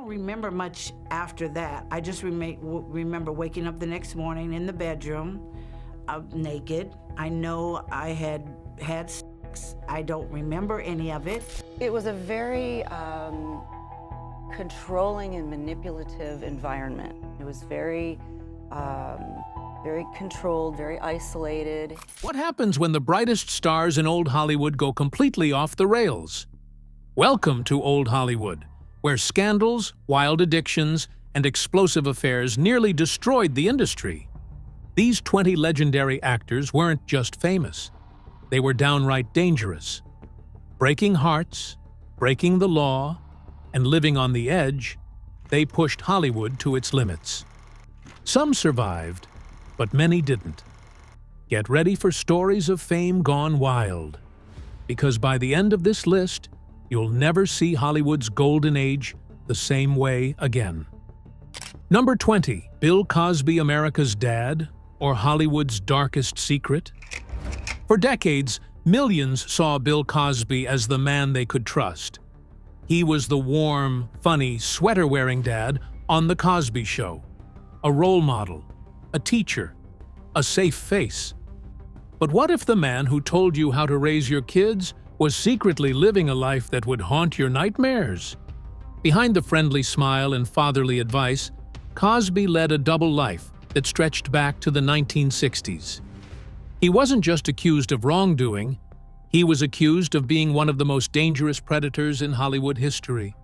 remember much after that. I just remember waking up the next morning in the bedroom, naked. I know I had sex. I don't remember any of it. It was a very controlling and manipulative environment. It was very controlled, very isolated. What happens when the brightest stars in old Hollywood go completely off the rails? Welcome to old Hollywood, where scandals, wild addictions, and explosive affairs nearly destroyed the industry. These 20 legendary actors weren't just famous. They were downright dangerous. Breaking hearts, breaking the law, and living on the edge, they pushed Hollywood to its limits. Some survived, but many didn't. Get ready for stories of fame gone wild, because by the end of this list, you'll never see Hollywood's golden age the same way again. Number 20, Bill Cosby, America's Dad, or Hollywood's darkest secret? For decades, millions saw Bill Cosby as the man they could trust. He was the warm, funny, sweater-wearing dad on The Cosby Show, a role model, a teacher, a safe face. But what if the man who told you how to raise your kids was secretly living a life that would haunt your nightmares? Behind the friendly smile and fatherly advice, Cosby led a double life that stretched back to the 1960s. He wasn't just accused of wrongdoing, he was accused of being one of the most dangerous predators in Hollywood history.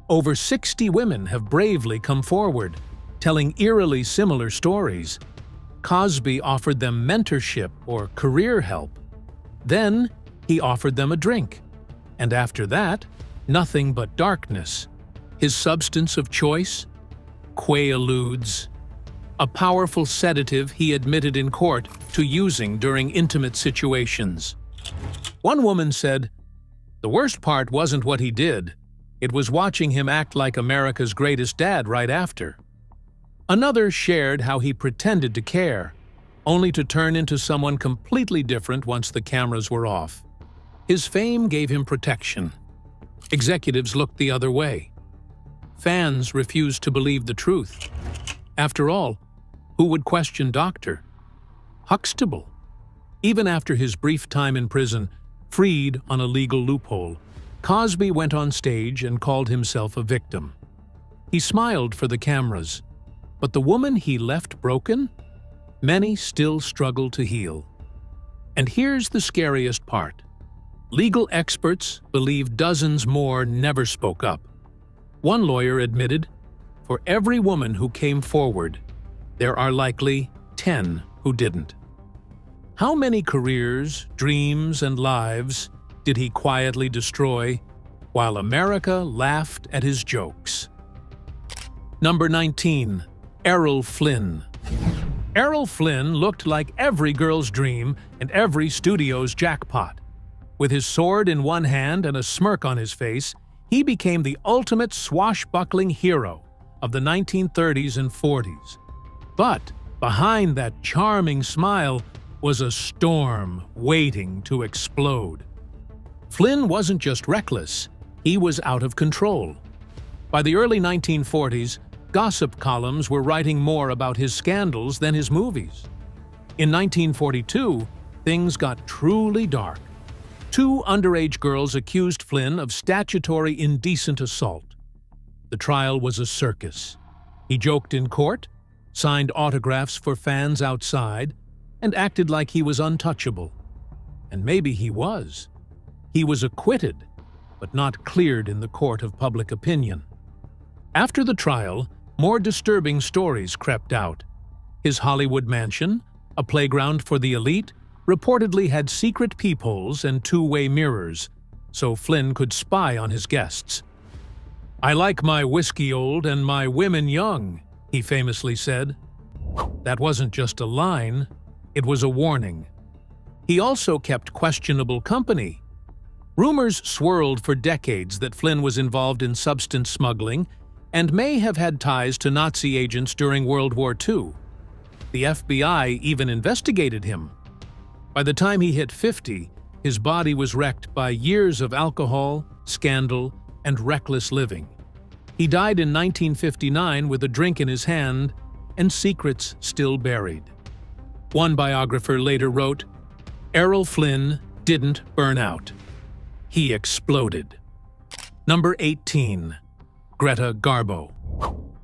Over 60 women have bravely come forward, telling eerily similar stories. Cosby offered them mentorship or career help. Then, he offered them a drink. And after that, nothing but darkness. His substance of choice? Quaaludes. A powerful sedative he admitted in court to using during intimate situations. One woman said, "The worst part wasn't what he did. It was watching him act like America's greatest dad right after." Another shared how he pretended to care, only to turn into someone completely different once the cameras were off. His fame gave him protection. Executives looked the other way. Fans refused to believe the truth. After all, who would question Dr. Huxtable? Even after his brief time in prison, freed on a legal loophole, Cosby went on stage and called himself a victim. He smiled for the cameras. But the woman he left broken? Many still struggle to heal. And here's the scariest part. Legal experts believe dozens more never spoke up. One lawyer admitted, for every woman who came forward, there are likely 10 who didn't. How many careers, dreams, and lives did he quietly destroy while America laughed at his jokes? Number 19. Errol Flynn. Errol Flynn looked like every girl's dream and every studio's jackpot. With his sword in one hand and a smirk on his face, he became the ultimate swashbuckling hero of the 1930s and 40s. But behind that charming smile was a storm waiting to explode. Flynn wasn't just reckless, he was out of control. By the early 1940s, gossip columns were writing more about his scandals than his movies. In 1942, things got truly dark. 2 underage girls accused Flynn of statutory indecent assault. The trial was a circus. He joked in court, signed autographs for fans outside, and acted like he was untouchable. And maybe he was. He was acquitted, but not cleared in the court of public opinion. After the trial, more disturbing stories crept out. His Hollywood mansion, a playground for the elite, reportedly had secret peepholes and two-way mirrors, so Flynn could spy on his guests. "I like my whiskey old and my women young," he famously said. That wasn't just a line, it was a warning. He also kept questionable company. Rumors swirled for decades that Flynn was involved in substance smuggling and may have had ties to Nazi agents during World War II. The FBI even investigated him. By the time he hit 50, his body was wrecked by years of alcohol, scandal, and reckless living. He died in 1959 with a drink in his hand and secrets still buried. One biographer later wrote, "Errol Flynn didn't burn out. He exploded." Number 18. Greta Garbo.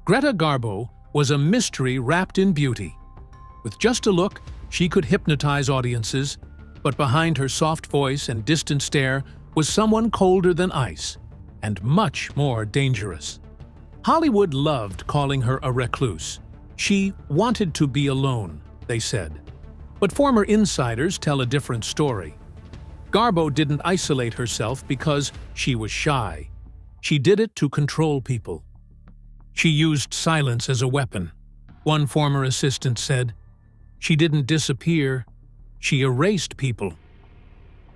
Greta Garbo was a mystery wrapped in beauty. With just a look, she could hypnotize audiences, but behind her soft voice and distant stare was someone colder than ice and much more dangerous. Hollywood loved calling her a recluse. She wanted to be alone, they said. But former insiders tell a different story. Garbo didn't isolate herself because she was shy. She did it to control people. She used silence as a weapon. One former assistant said, "She didn't disappear, she erased people."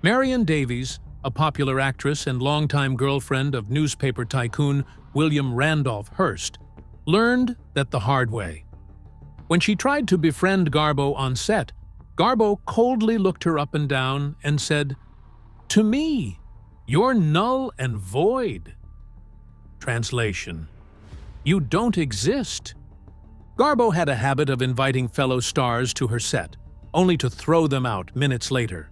Marion Davies, a popular actress and longtime girlfriend of newspaper tycoon William Randolph Hearst, learned that the hard way. When she tried to befriend Garbo on set, Garbo coldly looked her up and down and said, "To me, you're null and void." Translation: "You don't exist." Garbo had a habit of inviting fellow stars to her set, only to throw them out minutes later.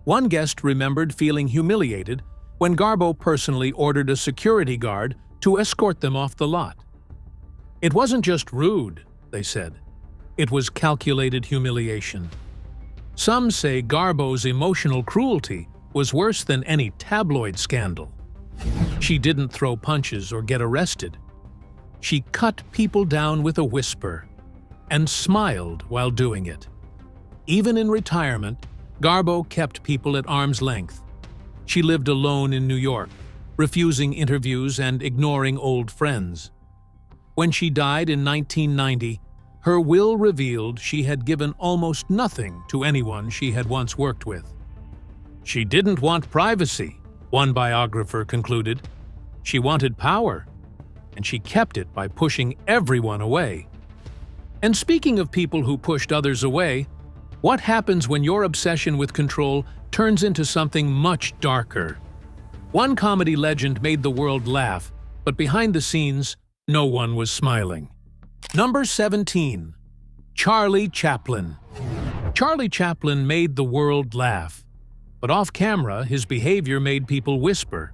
One guest remembered feeling humiliated when Garbo personally ordered a security guard to escort them off the lot. It wasn't just rude, they said. It was calculated humiliation. Some say Garbo's emotional cruelty was worse than any tabloid scandal. She didn't throw punches or get arrested. She cut people down with a whisper and smiled while doing it. Even in retirement, Garbo kept people at arm's length. She lived alone in New York, refusing interviews and ignoring old friends. When she died in 1990, her will revealed she had given almost nothing to anyone she had once worked with. She didn't want privacy, one biographer concluded. She wanted power, and she kept it by pushing everyone away. And speaking of people who pushed others away, what happens when your obsession with control turns into something much darker? One comedy legend made the world laugh, but behind the scenes, no one was smiling. Number 17. Charlie Chaplin. Charlie Chaplin made the world laugh, but off-camera his behavior made people whisper.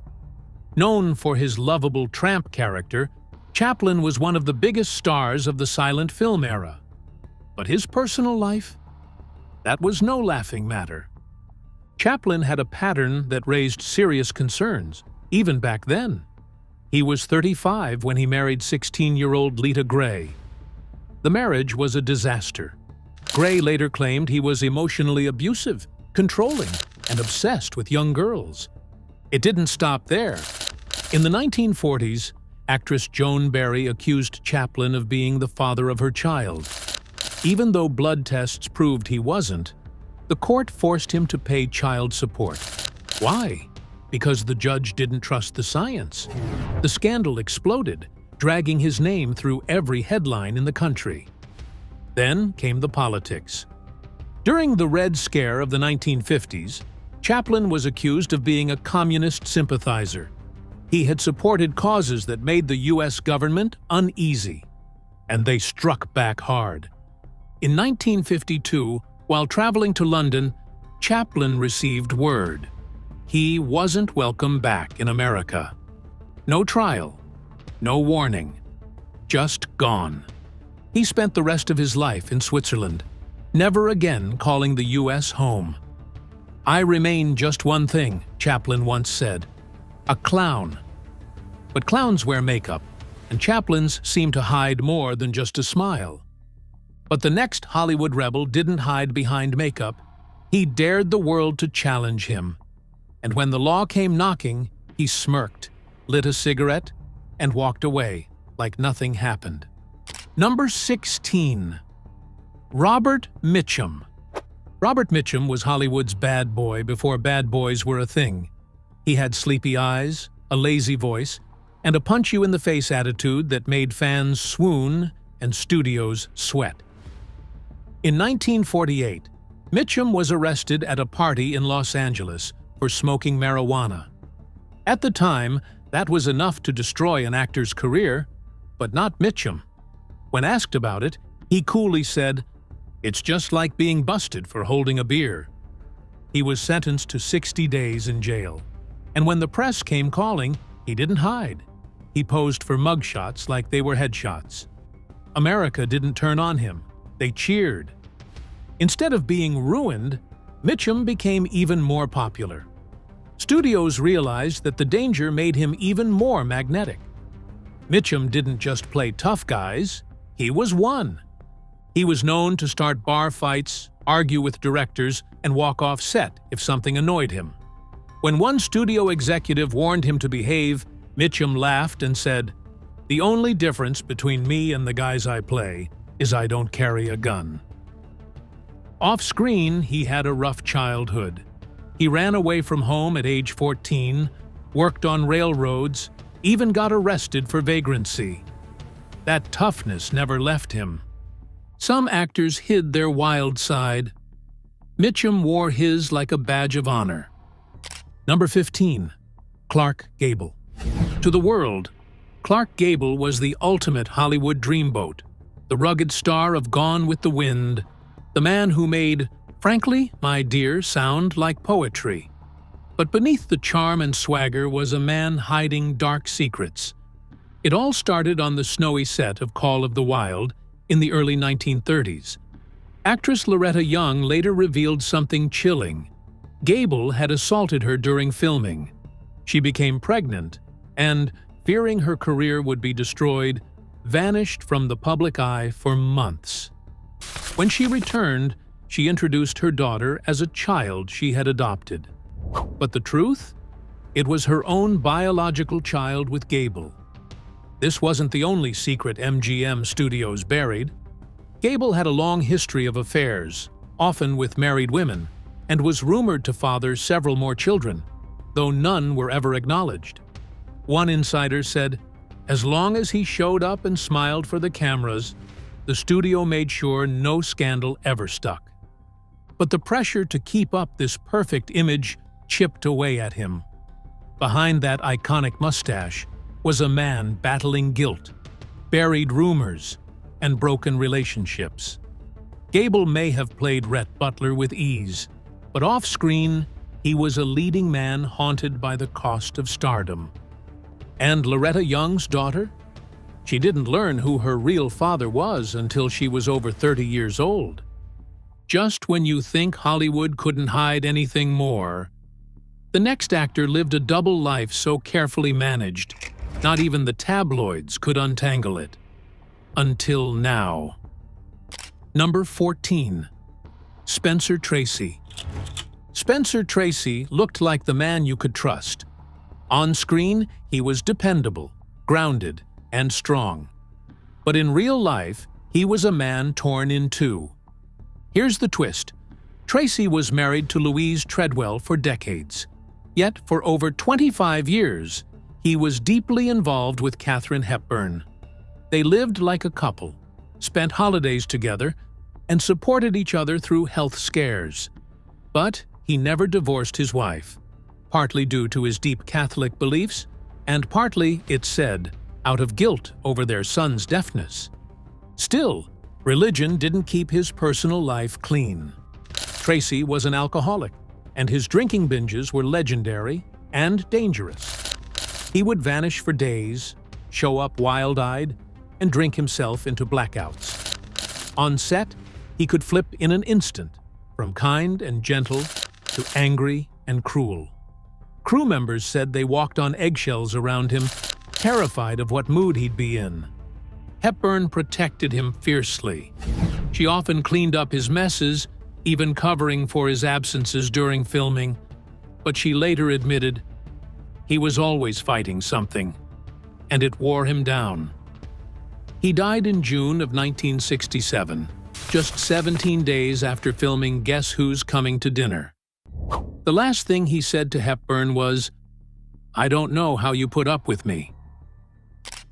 Known for his lovable tramp character, Chaplin was one of the biggest stars of the silent film era. But his personal life? That was no laughing matter. Chaplin had a pattern that raised serious concerns, even back then. He was 35 when he married 16-year-old Lita Grey. The marriage was a disaster. Grey later claimed he was emotionally abusive, controlling, and obsessed with young girls. It didn't stop there. In the 1940s, actress Joan Barry accused Chaplin of being the father of her child. Even though blood tests proved he wasn't, the court forced him to pay child support. Why? Because the judge didn't trust the science. The scandal exploded, dragging his name through every headline in the country. Then came the politics. During the Red Scare of the 1950s, Chaplin was accused of being a communist sympathizer. He had supported causes that made the U.S. government uneasy, and they struck back hard. In 1952, while traveling to London, Chaplin received word. He wasn't welcome back in America. No trial, no warning, just gone. He spent the rest of his life in Switzerland, never again calling the U.S. home. "I remain just one thing," Chaplin once said, "a clown." But clowns wear makeup, and Chaplin's seem to hide more than just a smile. But the next Hollywood rebel didn't hide behind makeup. He dared the world to challenge him. And when the law came knocking, he smirked, lit a cigarette, and walked away like nothing happened. Number 16. Robert Mitchum. Robert Mitchum was Hollywood's bad boy before bad boys were a thing. He had sleepy eyes, a lazy voice, and a punch-you-in-the-face attitude that made fans swoon and studios sweat. In 1948, Mitchum was arrested at a party in Los Angeles for smoking marijuana. At the time, That was enough to destroy an actor's career, but not Mitchum. When asked about it, he coolly said, "It's just like being busted for holding a beer." He was sentenced to 60 days in jail. And when the press came calling, he didn't hide. He posed for mugshots like they were headshots. America didn't turn on him. They cheered. Instead of being ruined, Mitchum became even more popular. Studios realized that the danger made him even more magnetic. Mitchum didn't just play tough guys, he was one. He was known to start bar fights, argue with directors, and walk off set if something annoyed him. When one studio executive warned him to behave, Mitchum laughed and said, "The only difference between me and the guys I play is I don't carry a gun." Off-screen, he had a rough childhood. He ran away from home at age 14, worked on railroads, even got arrested for vagrancy. That toughness never left him. Some actors hid their wild side. Mitchum wore his like a badge of honor. Number 15. Clark Gable. To the world, Clark Gable was the ultimate Hollywood dreamboat, the rugged star of Gone with the Wind, the man who made "Frankly, My Dear" sound like poetry. But beneath the charm and swagger was a man hiding dark secrets. It all started on the snowy set of Call of the Wild in the early 1930s. Actress Loretta Young later revealed something chilling. Gable had assaulted her during filming. She became pregnant and, fearing her career would be destroyed, vanished from the public eye for months. When she returned, she introduced her daughter as a child she had adopted. But the truth? It was her own biological child with Gable. This wasn't the only secret MGM Studios buried. Gable had a long history of affairs, often with married women, and was rumored to father several more children, though none were ever acknowledged. One insider said, as long as he showed up and smiled for the cameras, the studio made sure no scandal ever stuck. But the pressure to keep up this perfect image chipped away at him. Behind that iconic mustache was a man battling guilt, buried rumors, and broken relationships. Gable may have played Rhett Butler with ease, but off-screen, he was a leading man haunted by the cost of stardom. And Loretta Young's daughter? She didn't learn who her real father was until she was over 30 years old. Just when you think Hollywood couldn't hide anything more, the next actor lived a double life so carefully managed, not even the tabloids could untangle it. Until now. Number 14. Spencer Tracy. Spencer Tracy looked like the man you could trust. On screen, he was dependable, grounded, and strong. But in real life, he was a man torn in two. Here's the twist. Tracy was married to Louise Treadwell for decades. Yet, for over 25 years, he was deeply involved with Katharine Hepburn. They lived like a couple, spent holidays together, and supported each other through health scares. But he never divorced his wife, partly due to his deep Catholic beliefs, and partly, it's said, out of guilt over their son's deafness. Still, religion didn't keep his personal life clean. Tracy was an alcoholic, and his drinking binges were legendary and dangerous. He would vanish for days, show up wild-eyed, and drink himself into blackouts. On set, he could flip in an instant, from kind and gentle to angry and cruel. Crew members said they walked on eggshells around him, terrified of what mood he'd be in. Hepburn protected him fiercely. She often cleaned up his messes, even covering for his absences during filming, but she later admitted he was always fighting something, and it wore him down. He died in June of 1967, just 17 days after filming Guess Who's Coming to Dinner. The last thing he said to Hepburn was, "I don't know how you put up with me."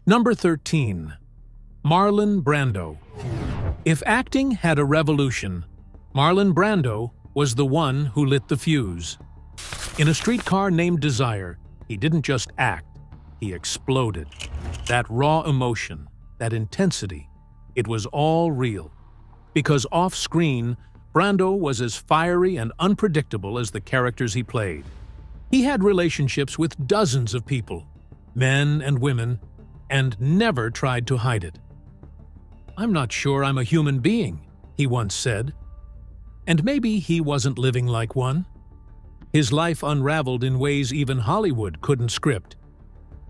Number 13. Marlon Brando. If acting had a revolution, Marlon Brando was the one who lit the fuse. In A Streetcar Named Desire, he didn't just act, he exploded. That raw emotion, that intensity, it was all real. Because off-screen, Brando was as fiery and unpredictable as the characters he played. He had relationships with dozens of people, men and women, and never tried to hide it. "I'm not sure I'm a human being," he once said. And maybe he wasn't living like one. His life unraveled in ways even Hollywood couldn't script.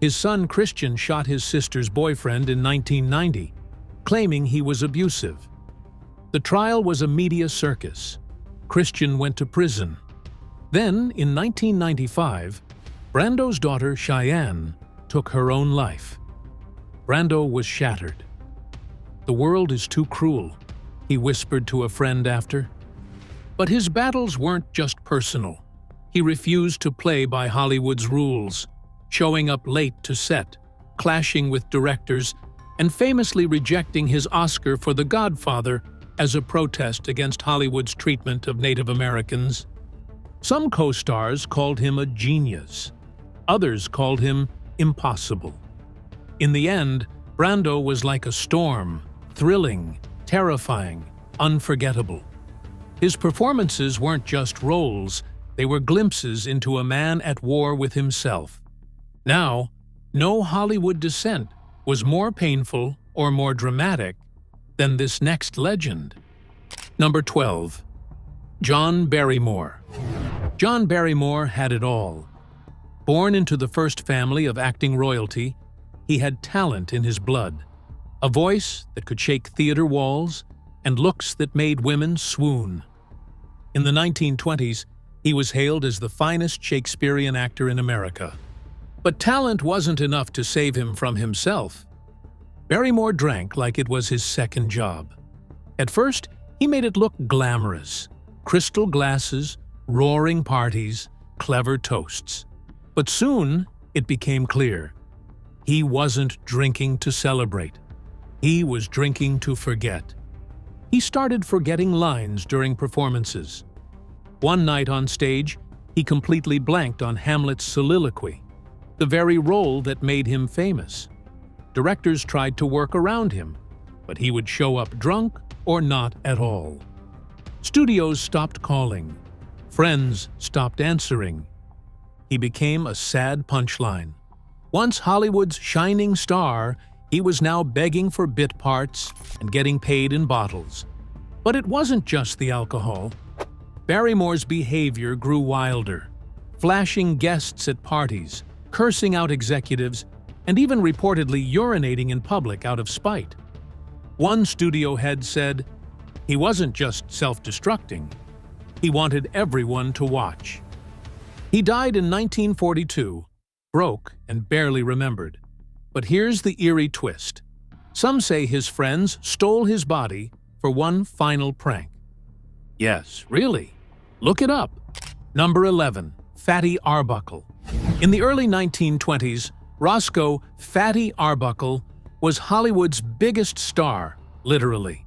His son Christian shot his sister's boyfriend in 1990, claiming he was abusive. The trial was a media circus. Christian went to prison. Then, in 1995, Brando's daughter Cheyenne took her own life. Brando was shattered. "The world is too cruel," he whispered to a friend after. But his battles weren't just personal. He refused to play by Hollywood's rules, showing up late to set, clashing with directors, and famously rejecting his Oscar for The Godfather as a protest against Hollywood's treatment of Native Americans. Some co-stars called him a genius. Others called him impossible. In the end, Brando was like a storm, thrilling, terrifying, unforgettable. His performances weren't just roles, they were glimpses into a man at war with himself. Now, no Hollywood descent was more painful or more dramatic than this next legend. Number 12. John Barrymore. John Barrymore had it all. Born into the first family of acting royalty, he had talent in his blood, a voice that could shake theater walls, and looks that made women swoon. In the 1920s, he was hailed as the finest Shakespearean actor in America. But talent wasn't enough to save him from himself. Barrymore drank like it was his second job. At first, he made it look glamorous. Crystal glasses, roaring parties, clever toasts. But soon, it became clear. He wasn't drinking to celebrate. He was drinking to forget. He started forgetting lines during performances. One night on stage, he completely blanked on Hamlet's soliloquy, the very role that made him famous. Directors tried to work around him, but he would show up drunk or not at all. Studios stopped calling. Friends stopped answering. He became a sad punchline. Once Hollywood's shining star, he was now begging for bit parts and getting paid in bottles. But it wasn't just the alcohol. Barrymore's behavior grew wilder, flashing guests at parties, cursing out executives, and even reportedly urinating in public out of spite. One studio head said, he wasn't just self-destructing, he wanted everyone to watch. He died in 1942, broke and barely remembered. But here's the eerie twist. Some say his friends stole his body for one final prank. Yes, really. Look it up. Number 11. Fatty Arbuckle. In the early 1920s, Roscoe "Fatty" Arbuckle was Hollywood's biggest star, literally.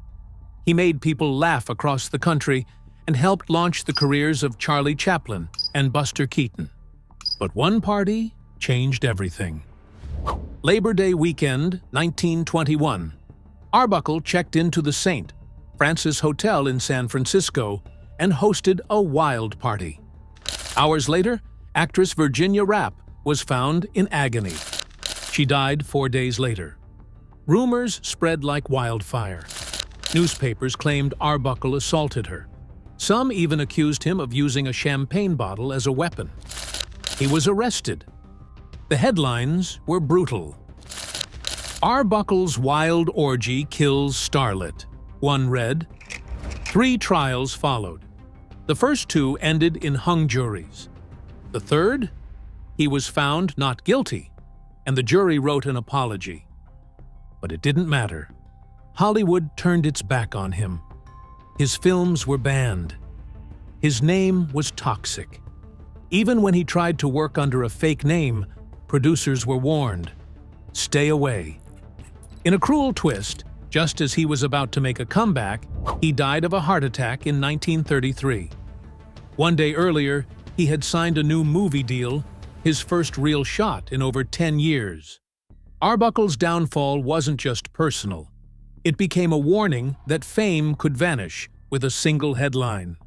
He made people laugh across the country and helped launch the careers of Charlie Chaplin and Buster Keaton. But one party changed everything. Labor Day weekend, 1921. Arbuckle checked into the St. Francis Hotel in San Francisco and hosted a wild party. Hours later, actress Virginia Rappe was found in agony. She died 4 days later. Rumors spread like wildfire. Newspapers claimed Arbuckle assaulted her. Some even accused him of using a champagne bottle as a weapon. He was arrested. The headlines were brutal. Arbuckle's wild orgy kills starlet, one read. 3 trials followed. The first 2 ended in hung juries. The third? He was found not guilty, and the jury wrote an apology. But it didn't matter. Hollywood turned its back on him. His films were banned. His name was toxic. Even when he tried to work under a fake name, producers were warned, stay away. In a cruel twist, just as he was about to make a comeback, he died of a heart attack in 1933. 1 day earlier, he had signed a new movie deal his first real shot in over 10 years. Arbuckle's downfall wasn't just personal. It became a warning that fame could vanish with a single headline.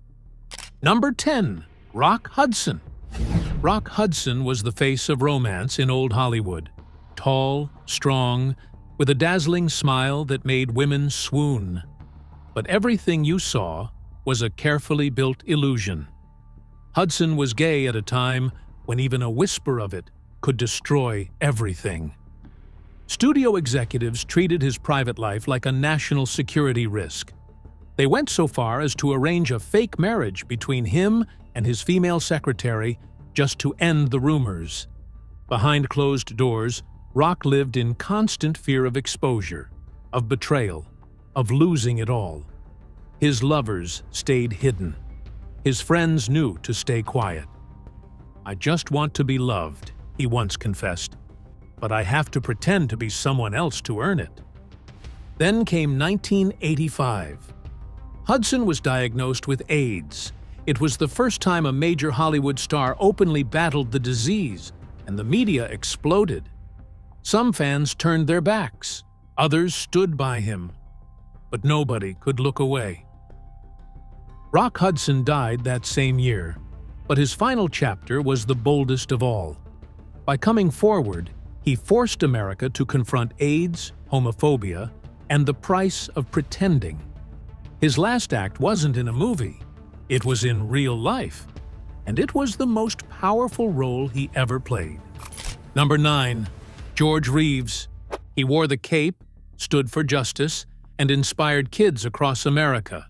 Number 10. Rock Hudson. Rock Hudson was the face of romance in old Hollywood. Tall, strong, with a dazzling smile that made women swoon. But everything you saw was a carefully built illusion. Hudson was gay at a time when even a whisper of it could destroy everything. Studio executives treated his private life like a national security risk. They went so far as to arrange a fake marriage between him and his female secretary just to end the rumors. Behind closed doors, Rock lived in constant fear of exposure, of betrayal, of losing it all. His lovers stayed hidden. His friends knew to stay quiet. "I just want to be loved," he once confessed, "but I have to pretend to be someone else to earn it." Then came 1985. Hudson was diagnosed with AIDS. It was the first time a major Hollywood star openly battled the disease, and the media exploded. Some fans turned their backs, others stood by him, but nobody could look away. Rock Hudson died that same year, but his final chapter was the boldest of all. By coming forward, he forced America to confront AIDS, homophobia, and the price of pretending. His last act wasn't in a movie, it was in real life, and it was the most powerful role he ever played. Number 9. George Reeves. He wore the cape, stood for justice, and inspired kids across America.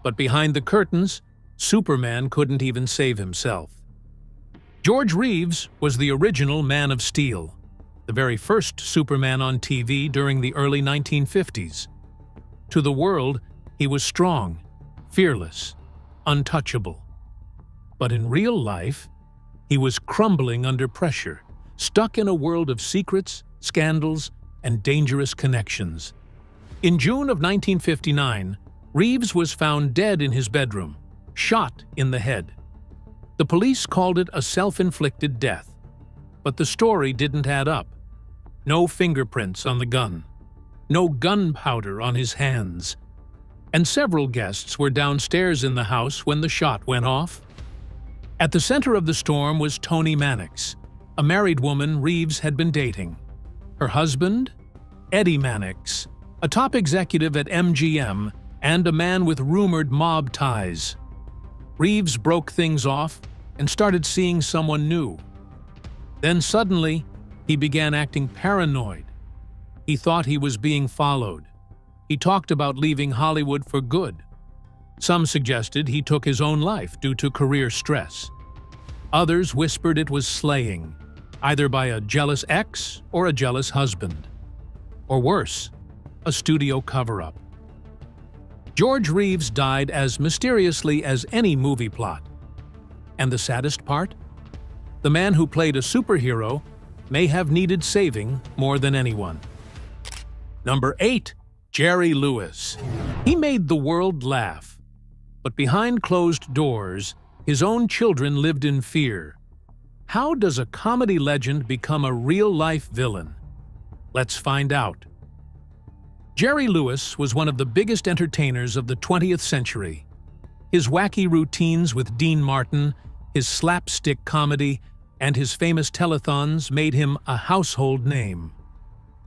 But behind the curtains, Superman couldn't even save himself. George Reeves was the original Man of Steel, the very first Superman on TV during the early 1950s. To the world, he was strong, fearless, untouchable. But in real life, he was crumbling under pressure, stuck in a world of secrets, scandals, and dangerous connections. In June of 1959, Reeves was found dead in his bedroom, shot in the head. The police called it a self-inflicted death, but the story didn't add up. No fingerprints on the gun, no gunpowder on his hands, and several guests were downstairs in the house when the shot went off. At the center of the storm was Toni Mannix, a married woman Reeves had been dating. Her husband? Eddie Mannix, a top executive at MGM and a man with rumored mob ties. Reeves broke things off and started seeing someone new. Then suddenly, he began acting paranoid. He thought he was being followed. He talked about leaving Hollywood for good. Some suggested he took his own life due to career stress. Others whispered it was slaying, either by a jealous ex or a jealous husband. Or worse, a studio cover-up. George Reeves died as mysteriously as any movie plot. And the saddest part? The man who played a superhero may have needed saving more than anyone. Number 8. Jerry Lewis. He made the world laugh. But behind closed doors, his own children lived in fear. How does a comedy legend become a real-life villain? Let's find out. Jerry Lewis was one of the biggest entertainers of the 20th century. His wacky routines with Dean Martin, his slapstick comedy, and his famous telethons made him a household name.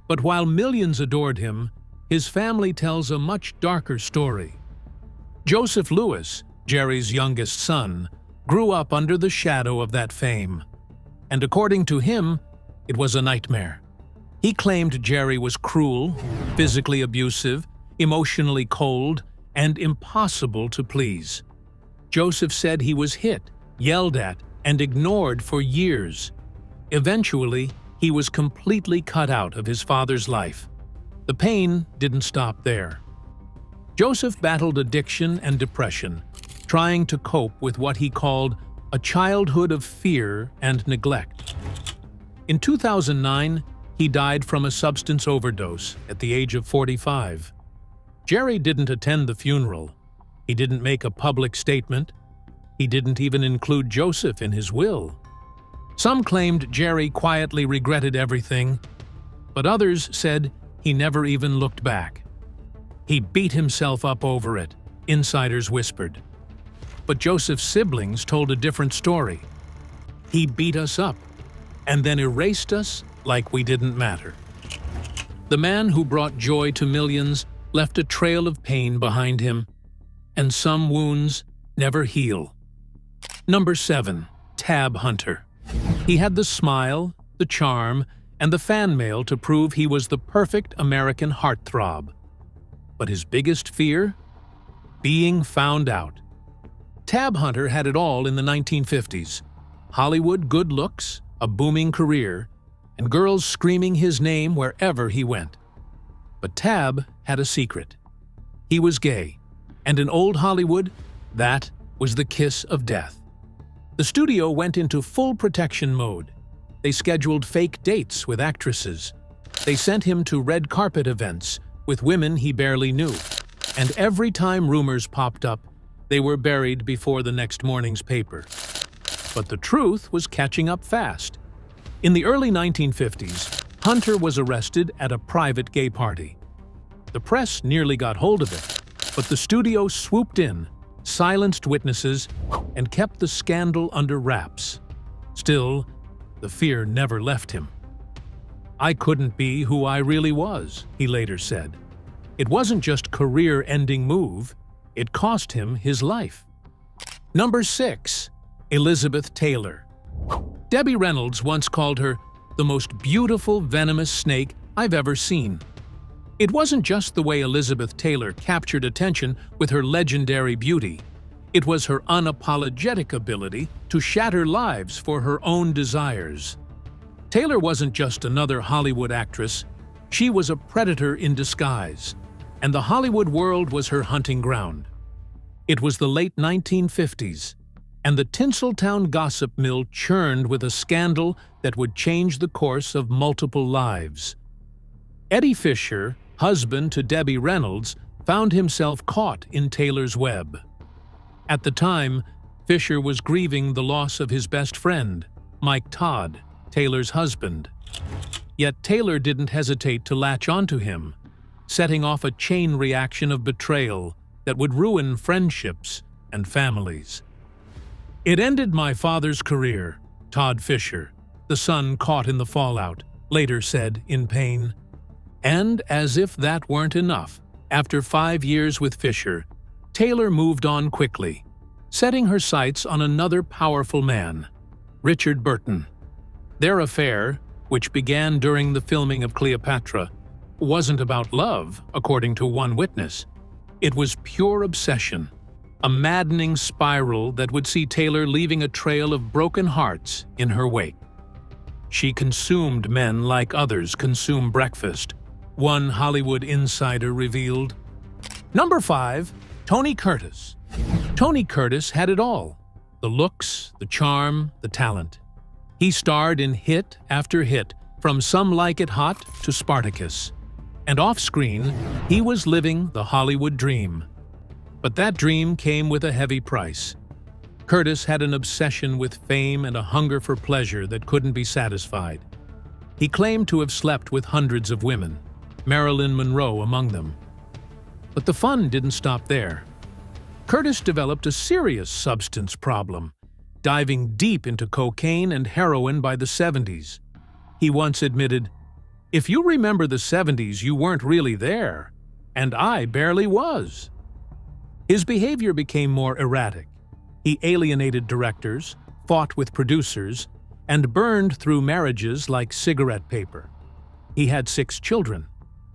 But while millions adored him, his family tells a much darker story. Joseph Lewis, Jerry's youngest son, grew up under the shadow of that fame. And according to him, it was a nightmare. He claimed Jerry was cruel, physically abusive, emotionally cold, and impossible to please. Joseph said he was hit, yelled at, and ignored for years. Eventually, he was completely cut out of his father's life. The pain didn't stop there. Joseph battled addiction and depression, trying to cope with what he called a childhood of fear and neglect. In 2009, he died from a substance overdose at the age of 45. Jerry didn't attend the funeral. He didn't make a public statement. He didn't even include Joseph in his will. Some claimed Jerry quietly regretted everything, but others said he never even looked back. He beat himself up over it, insiders whispered. But Joseph's siblings told a different story. He beat us up and then erased us like we didn't matter. The man who brought joy to millions left a trail of pain behind him, and some wounds never heal. Number 7. Tab Hunter. He had the smile, the charm, and the fan mail to prove he was the perfect American heartthrob. But his biggest fear? Being found out. Tab Hunter had it all in the 1950s. Hollywood good looks, a booming career, and girls screaming his name wherever he went. But Tab had a secret. He was gay, and in old Hollywood, that was the kiss of death. The studio went into full protection mode. They scheduled fake dates with actresses. They sent him to red carpet events with women he barely knew. And every time rumors popped up, they were buried before the next morning's paper. But the truth was catching up fast. In the early 1950s, Hunter was arrested at a private gay party. The press nearly got hold of it, but the studio swooped in, silenced witnesses, and kept the scandal under wraps. Still, the fear never left him. "I couldn't be who I really was," he later said. It wasn't just a career-ending move, it cost him his life. Number 6. Elizabeth Taylor. Debbie Reynolds once called her the most beautiful venomous snake I've ever seen. It wasn't just the way Elizabeth Taylor captured attention with her legendary beauty. It was her unapologetic ability to shatter lives for her own desires. Taylor wasn't just another Hollywood actress. She was a predator in disguise, and the Hollywood world was her hunting ground. It was the late 1950s, and the Tinseltown gossip mill churned with a scandal that would change the course of multiple lives. Eddie Fisher, husband to Debbie Reynolds, found himself caught in Taylor's web. At the time, Fisher was grieving the loss of his best friend, Mike Todd, Taylor's husband. Yet Taylor didn't hesitate to latch onto him, setting off a chain reaction of betrayal that would ruin friendships and families. "It ended my father's career," Todd Fisher, the son caught in the fallout, later said in pain. And as if that weren't enough, after 5 years with Fisher, Taylor moved on quickly, setting her sights on another powerful man, Richard Burton. Their affair, which began during the filming of Cleopatra, wasn't about love, according to one witness. It was pure obsession, a maddening spiral that would see Taylor leaving a trail of broken hearts in her wake. She consumed men like others consume breakfast, one Hollywood insider revealed. Number 5. Tony Curtis. Tony Curtis had it all: the looks, the charm, the talent. He starred in hit after hit, from Some Like It Hot to Spartacus. And off-screen, he was living the Hollywood dream. But that dream came with a heavy price. Curtis had an obsession with fame and a hunger for pleasure that couldn't be satisfied. He claimed to have slept with hundreds of women, Marilyn Monroe among them. But the fun didn't stop there. Curtis developed a serious substance problem, diving deep into cocaine and heroin by the 70s. He once admitted, "If you remember the 70s, you weren't really there, and I barely was." His behavior became more erratic. He alienated directors, fought with producers, and burned through marriages like cigarette paper. He had 6 children,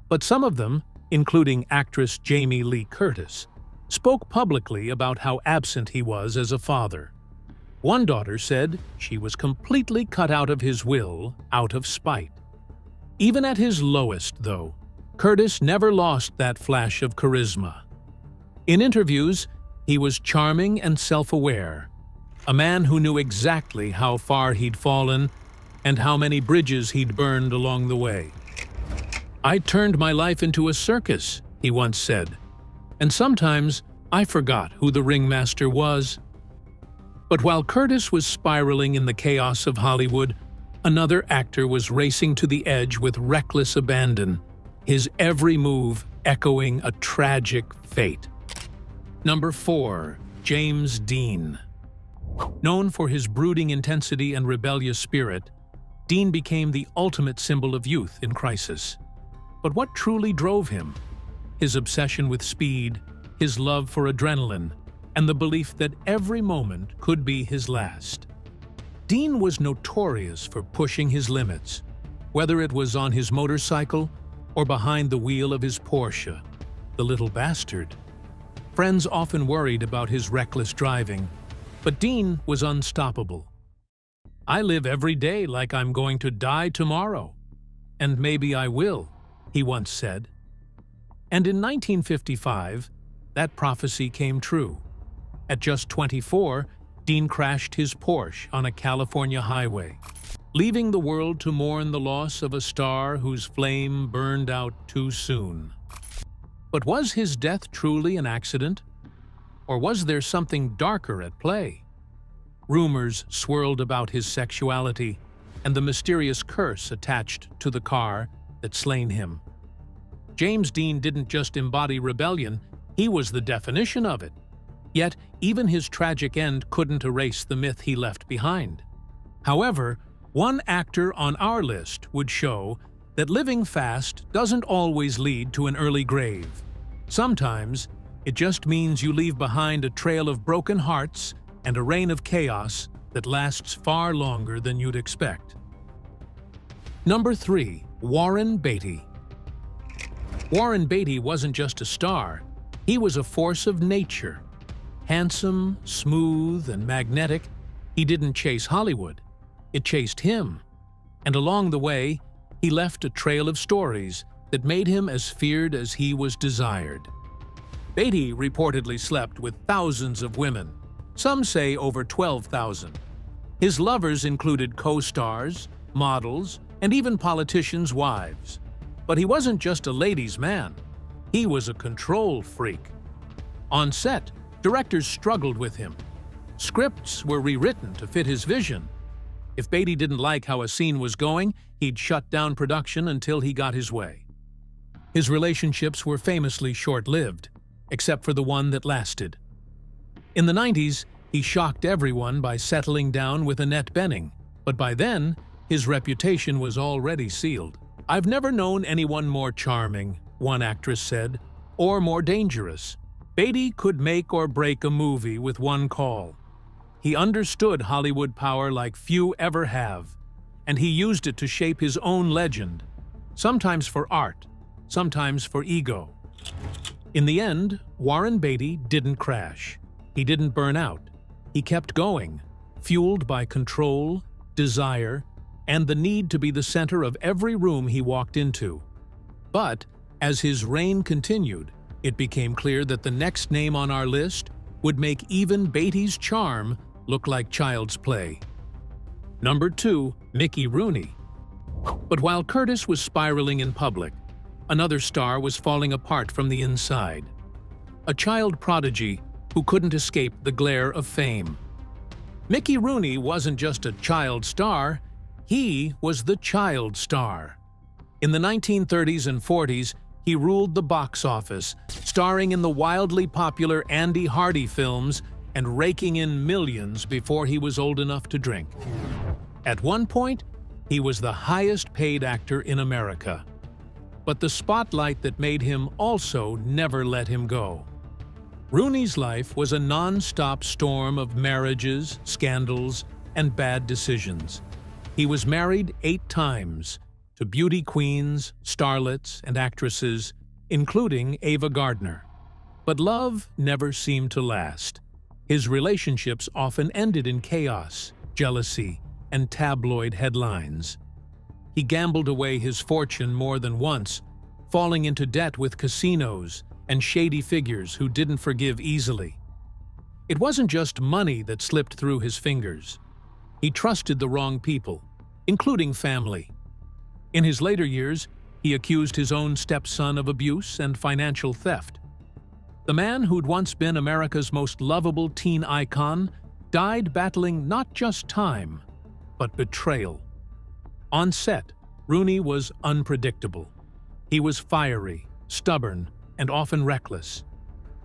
but some of them, including actress Jamie Lee Curtis, spoke publicly about how absent he was as a father. One daughter said she was completely cut out of his will out of spite. Even at his lowest, though, Curtis never lost that flash of charisma. In interviews, he was charming and self-aware, a man who knew exactly how far he'd fallen and how many bridges he'd burned along the way. "I turned my life into a circus," he once said, "and sometimes I forgot who the ringmaster was." But while Curtis was spiraling in the chaos of Hollywood, another actor was racing to the edge with reckless abandon, his every move echoing a tragic fate. Number 4. James Dean. Known for his brooding intensity and rebellious spirit, Dean became the ultimate symbol of youth in crisis. But what truly drove him? His obsession with speed, his love for adrenaline, and the belief that every moment could be his last. Dean was notorious for pushing his limits, whether it was on his motorcycle or behind the wheel of his Porsche, the little bastard. Friends often worried about his reckless driving, but Dean was unstoppable. "I live every day like I'm going to die tomorrow. And maybe I will," he once said. And in 1955, that prophecy came true. At just 24, Dean crashed his Porsche on a California highway, leaving the world to mourn the loss of a star whose flame burned out too soon. But was his death truly an accident? Or was there something darker at play? Rumors swirled about his sexuality and the mysterious curse attached to the car that slain him. James Dean didn't just embody rebellion, he was the definition of it. Yet, even his tragic end couldn't erase the myth he left behind. However, one actor on our list would show that living fast doesn't always lead to an early grave. Sometimes, it just means you leave behind a trail of broken hearts and a reign of chaos that lasts far longer than you'd expect. Number 3. Warren Beatty. Warren Beatty wasn't just a star, he was a force of nature. Handsome, smooth, and magnetic, he didn't chase Hollywood. It chased him. And along the way, he left a trail of stories that made him as feared as he was desired. Beatty reportedly slept with thousands of women, some say over 12,000. His lovers included co-stars, models, and even politicians' wives. But he wasn't just a ladies' man. He was a control freak. On set, directors struggled with him. Scripts were rewritten to fit his vision. If Beatty didn't like how a scene was going, he'd shut down production until he got his way. His relationships were famously short-lived, except for the one that lasted. In the 90s, he shocked everyone by settling down with Annette Bening, but by then, his reputation was already sealed. "I've never known anyone more charming," one actress said, "or more dangerous. Beatty could make or break a movie with one call. He understood Hollywood power like few ever have, and he used it to shape his own legend, sometimes for art, sometimes for ego." In the end, Warren Beatty didn't crash. He didn't burn out. He kept going, fueled by control, desire, and the need to be the center of every room he walked into. But as his reign continued, it became clear that the next name on our list would make even Beatty's charm look like child's play. Number 2. Mickey Rooney. But while Curtis was spiraling in public, another star was falling apart from the inside. A child prodigy who couldn't escape the glare of fame. Mickey Rooney wasn't just a child star, he was the child star. In the 1930s and 40s, he ruled the box office, starring in the wildly popular Andy Hardy films and raking in millions before he was old enough to drink. At one point, he was the highest-paid actor in America. But the spotlight that made him also never let him go. Rooney's life was a non-stop storm of marriages, scandals, and bad decisions. He was married 8 times to beauty queens, starlets, and actresses, including Ava Gardner. But love never seemed to last. His relationships often ended in chaos, jealousy, and tabloid headlines. He gambled away his fortune more than once, falling into debt with casinos and shady figures who didn't forgive easily. It wasn't just money that slipped through his fingers. He trusted the wrong people, including family. In his later years, he accused his own stepson of abuse and financial theft. The man who'd once been America's most lovable teen icon died battling not just time, but betrayal. On set, Rooney was unpredictable. He was fiery, stubborn, and often reckless.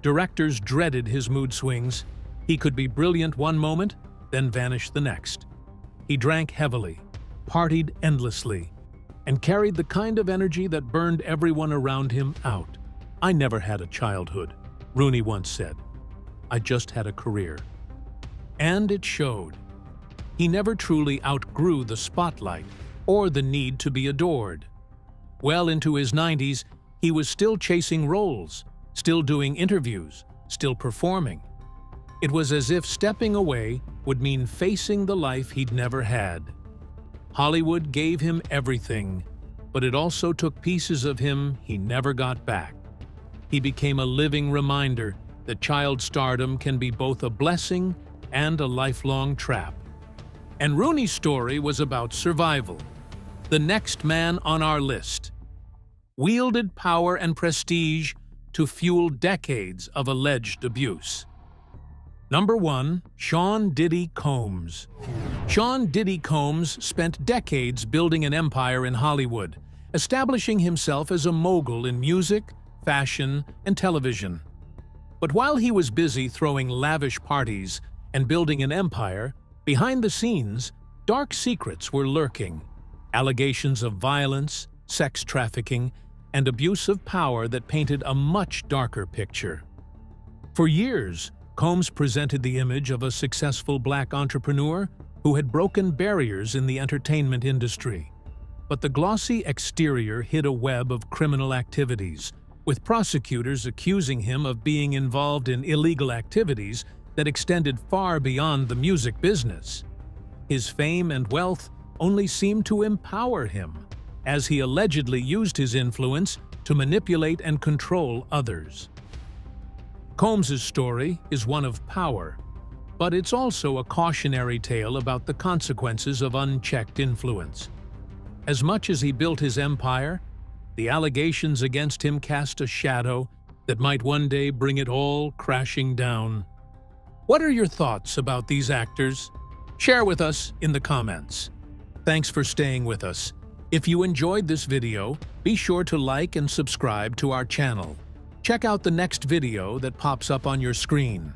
Directors dreaded his mood swings. He could be brilliant one moment, then vanish the next. He drank heavily, partied endlessly, and carried the kind of energy that burned everyone around him out. "I never had a childhood," Rooney once said. "I just had a career." And it showed. He never truly outgrew the spotlight or the need to be adored. Well into his 90s, he was still chasing roles, still doing interviews, still performing. It was as if stepping away would mean facing the life he'd never had. Hollywood gave him everything, but it also took pieces of him he never got back. He became a living reminder that child stardom can be both a blessing and a lifelong trap. And Rooney's story was about survival. The next man on our list wielded power and prestige to fuel decades of alleged abuse. Number 1, Sean Diddy Combs. Sean Diddy Combs spent decades building an empire in Hollywood, establishing himself as a mogul in music, fashion, and television. But while he was busy throwing lavish parties and building an empire, behind the scenes, dark secrets were lurking. Allegations of violence, sex trafficking, and abuse of power that painted a much darker picture. For years, Combs presented the image of a successful black entrepreneur who had broken barriers in the entertainment industry. But the glossy exterior hid a web of criminal activities, with prosecutors accusing him of being involved in illegal activities that extended far beyond the music business. His fame and wealth only seemed to empower him, as he allegedly used his influence to manipulate and control others. Combs' story is one of power, but it's also a cautionary tale about the consequences of unchecked influence. As much as he built his empire, the allegations against him cast a shadow that might one day bring it all crashing down. What are your thoughts about these actors? Share with us in the comments. Thanks for staying with us. If you enjoyed this video, be sure to like and subscribe to our channel. Check out the next video that pops up on your screen.